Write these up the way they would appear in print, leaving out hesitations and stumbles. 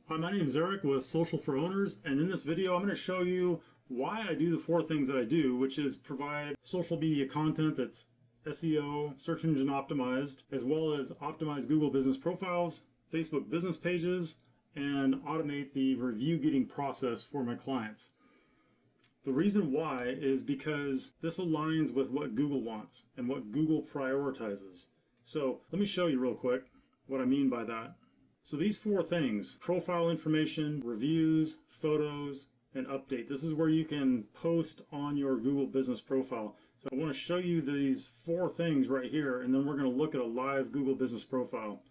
Hi, my name is Eric with Social for Owners, and in this video I'm going to show you why I do the four things that I do, which is provide social media content that's SEO, search engine optimized, as well as optimize Google business profiles, Facebook business pages, and automate the review getting process for my clients. The reason why is because this aligns with what Google wants and what Google prioritizes. So let me show you real quick what I mean by that. So these four things: profile information, reviews, photos, and update. This is where you can post on your Google business profile. So I want to show you these four things right here, and then we're going to look at a live Google business profile.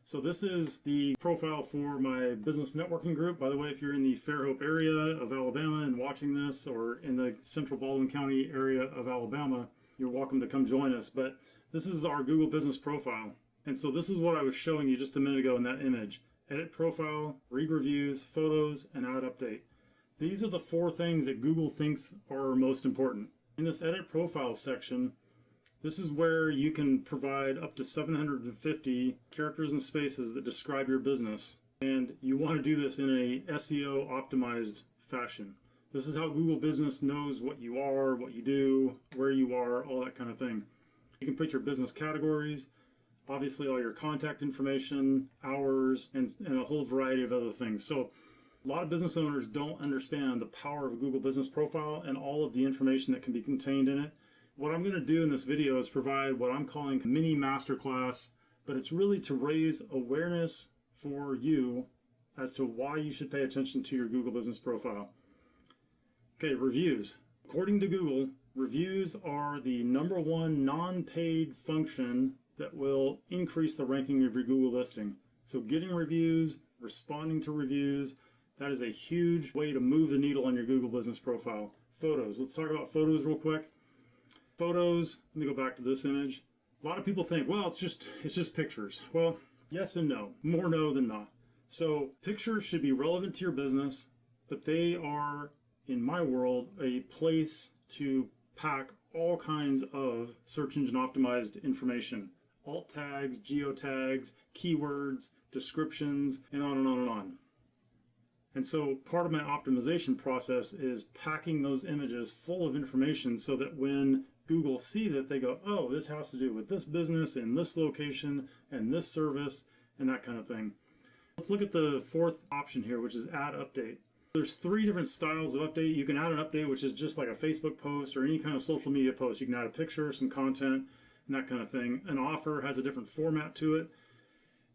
So this is the profile for my business networking group. By the way, if you're in the Fairhope area of Alabama and watching this, or in the central Baldwin County area of Alabama, you're welcome to come join us. But this is our Google business profile. And so this is what I was showing you just a minute ago in that image. Edit profile, read reviews, photos, and add update. These are the four things that Google thinks are most important. In this edit profile section, this is where you can provide up to 750 characters and spaces that describe your business. And you want to do this in a SEO optimized fashion. This is how Google Business knows what you are, what you do, where you are, all that kind of thing. You can put your business categories, obviously all your contact information, hours, and a whole variety of other things. So a lot of business owners don't understand the power of a Google Business Profile and all of the information that can be contained in it. What I'm going to do in this video is provide what I'm calling a mini masterclass, but it's really to raise awareness for you as to why you should pay attention to your Google Business Profile. Okay, reviews. According to Google, reviews are the #1 non-paid function that will increase the ranking of your Google listing. So getting reviews, responding to reviews, that is a huge way to move the needle on your Google Business Profile. Photos. Let's talk about photos real quick. Photos, let me go back to this image. A lot of people think, well, it's just pictures. Well, yes and no. More no than not. So pictures should be relevant to your business, but they are, in my world, a place to pack all kinds of search engine optimized information. Alt tags, geotags, keywords, descriptions, and on and on and on. And so part of my optimization process is packing those images full of information so that when Google sees it, they go, oh, this has to do with this business in this location and this service and that kind of thing. Let's look at the fourth option here, which is add update. There's three different styles of update. You can add an update, which is just like a Facebook post or any kind of social media post. You can add a picture, some content, and that kind of thing. An offer has a different format to it.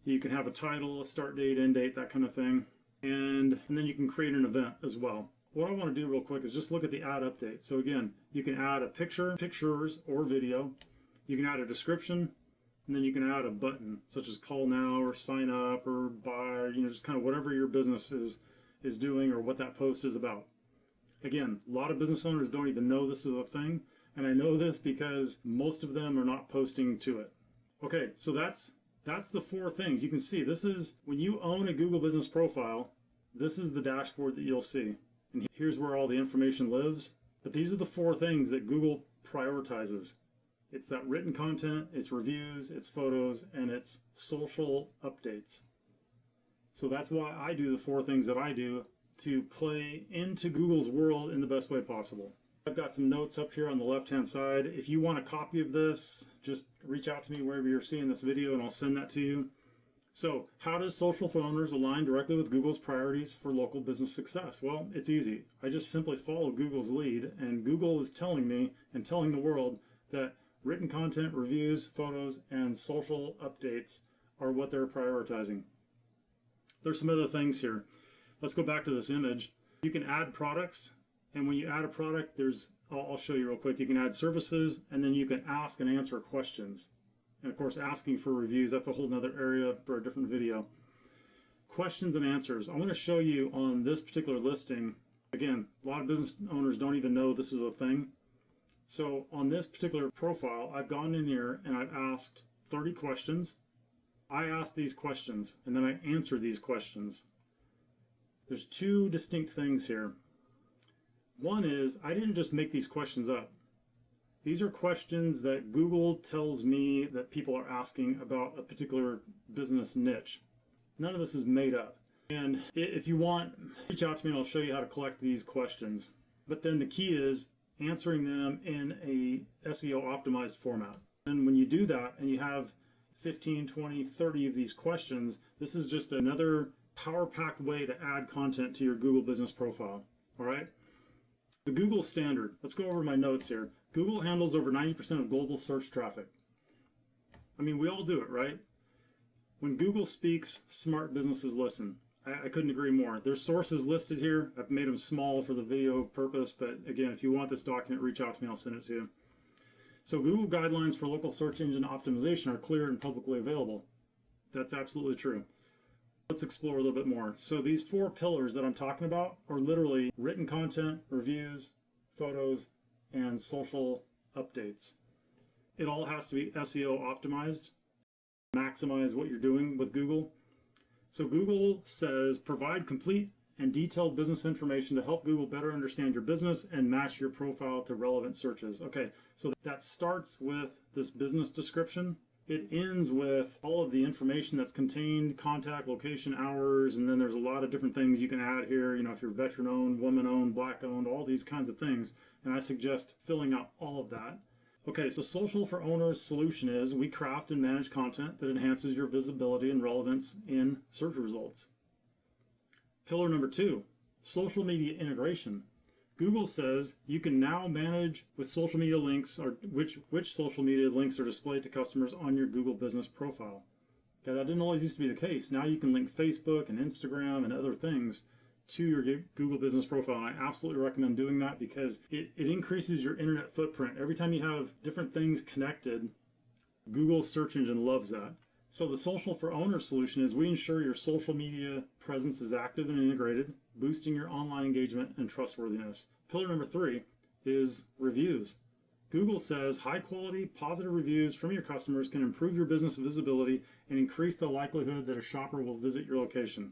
You can have a title, a start date, end date, that kind of thing. And then you can create an event as well. What I want to do real quick is just look at the add update. So again, you can add a picture, pictures, or video. You can add a description, and then you can add a button, such as call now or sign up or buy, just kind of whatever your business is doing or what that post is about. Again, a lot of business owners don't even know this is a thing. And I know this because most of them are not posting to it. Okay, so that's the four things. You can see this is, when you own a Google Business Profile, this is the dashboard that you'll see. And here's where all the information lives. But these are the four things that Google prioritizes. It's that written content, it's reviews, it's photos, and it's social updates. So that's why I do the four things that I do to play into Google's world in the best way possible. I've got some notes up here on the left-hand side. If you want a copy of this, just reach out to me wherever you're seeing this video and I'll send that to you. So, how does Social for Owners align directly with Google's priorities for local business success? Well, it's easy. I just simply follow Google's lead, and Google is telling me and telling the world that written content, reviews, photos, and social updates are what they're prioritizing. There's some other things here. Let's go back to this image. You can add products. And when you add a product, I'll show you real quick. You can add services, and then you can ask and answer questions. And of course, asking for reviews, that's a whole nother area for a different video. Questions and answers. I want to show you on this particular listing. Again, a lot of business owners don't even know this is a thing. So on this particular profile, I've gone in here and I've asked 30 questions. I ask these questions, and then I answer these questions. There's two distinct things here. One is, I didn't just make these questions up. These are questions that Google tells me that people are asking about a particular business niche. None of this is made up. And if you want, reach out to me and I'll show you how to collect these questions. But then the key is answering them in a SEO optimized format. And when you do that and you have 15, 20, 30 of these questions, this is just another power-packed way to add content to your Google business profile. All right? The Google standard. Let's go over my notes here. Google handles over 90% of global search traffic. I mean, we all do it, right? When Google speaks, smart businesses listen. I couldn't agree more. There's sources listed here. I've made them small for the video purpose, but again, if you want this document, reach out to me. I'll send it to you. So Google guidelines for local search engine optimization are clear and publicly available. That's absolutely true. Let's explore a little bit more. So these 4 pillars that I'm talking about are literally written content, reviews, photos, and social updates. It all has to be SEO optimized. Maximize what you're doing with Google. So Google says provide complete and detailed business information to help Google better understand your business and match your profile to relevant searches. Okay, so that starts with this business description. It ends with all of the information that's contained, contact, location, hours, and then there's a lot of different things you can add here. You know, if you're veteran-owned, woman-owned, black-owned, all these kinds of things. And I suggest filling out all of that. Okay, so Social for Owners' solution is we craft and manage content that enhances your visibility and relevance in search results. Pillar number 2, social media integration. Google says you can now manage with social media links or which social media links are displayed to customers on your Google business profile. Okay, that didn't always used to be the case. Now you can link Facebook and Instagram and other things to your Google business profile. And I absolutely recommend doing that because it increases your internet footprint. Every time you have different things connected, Google's search engine loves that. So the Social for Owners solution is we ensure your social media presence is active and integrated, boosting your online engagement and trustworthiness. Pillar number 3 is reviews. Google says high quality, positive reviews from your customers can improve your business visibility and increase the likelihood that a shopper will visit your location.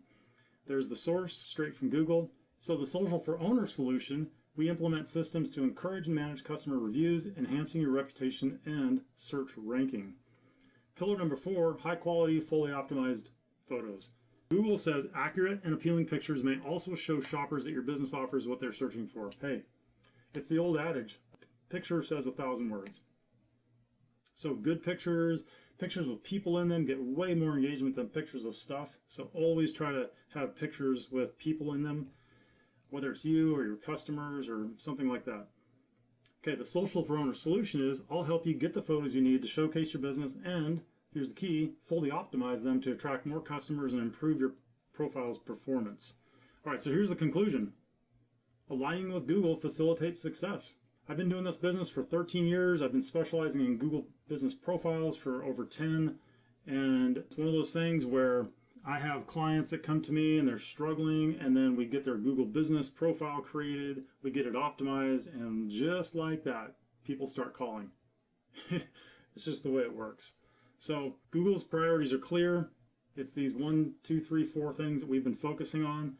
There's the source straight from Google. So the Social for Owners solution, we implement systems to encourage and manage customer reviews, enhancing your reputation and search ranking. Pillar number 4, high quality, fully optimized photos. Google says accurate and appealing pictures may also show shoppers that your business offers what they're searching for. Hey, it's the old adage, picture says 1,000 words. So good pictures with people in them get way more engagement than pictures of stuff. So always try to have pictures with people in them, whether it's you or your customers or something like that. Okay, the Social for Owners solution is I'll help you get the photos you need to showcase your business and, here's the key, fully optimize them to attract more customers and improve your profile's performance. All right, so here's the conclusion. Aligning with Google facilitates success. I've been doing this business for 13 years. I've been specializing in Google business profiles for over 10. And it's one of those things where I have clients that come to me and they're struggling, and then we get their Google business profile created, we get it optimized, and just like that, people start calling. It's just the way it works. So Google's priorities are clear. It's these 1, 2, 3, 4 things that we've been focusing on.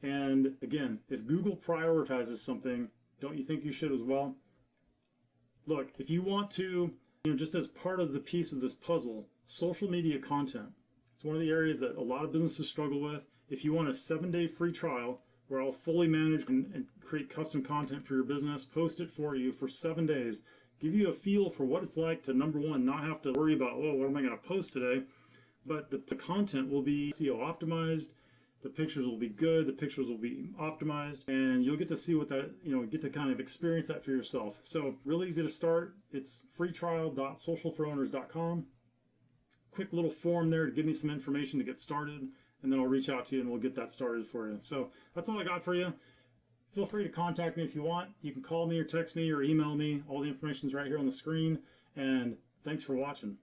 And again, if Google prioritizes something, don't you think you should as well? Look, if you want to, just as part of the piece of this puzzle, social media content. It's one of the areas that a lot of businesses struggle with. If you want a 7-day free trial where I'll fully manage and create custom content for your business, post it for you for 7 days, give you a feel for what it's like to, number 1, not have to worry about, oh, what am I going to post today? But the content will be SEO optimized. The pictures will be good, the pictures will be optimized, and you'll get to see what that, get to kind of experience that for yourself. So really easy to start. It's freetrial.socialforowners.com. Quick little form there to give me some information to get started, and then I'll reach out to you and we'll get that started for you. So that's all I got for you. Feel free to contact me if you want. You can call me or text me or email me. All the information's right here on the screen, and thanks for watching.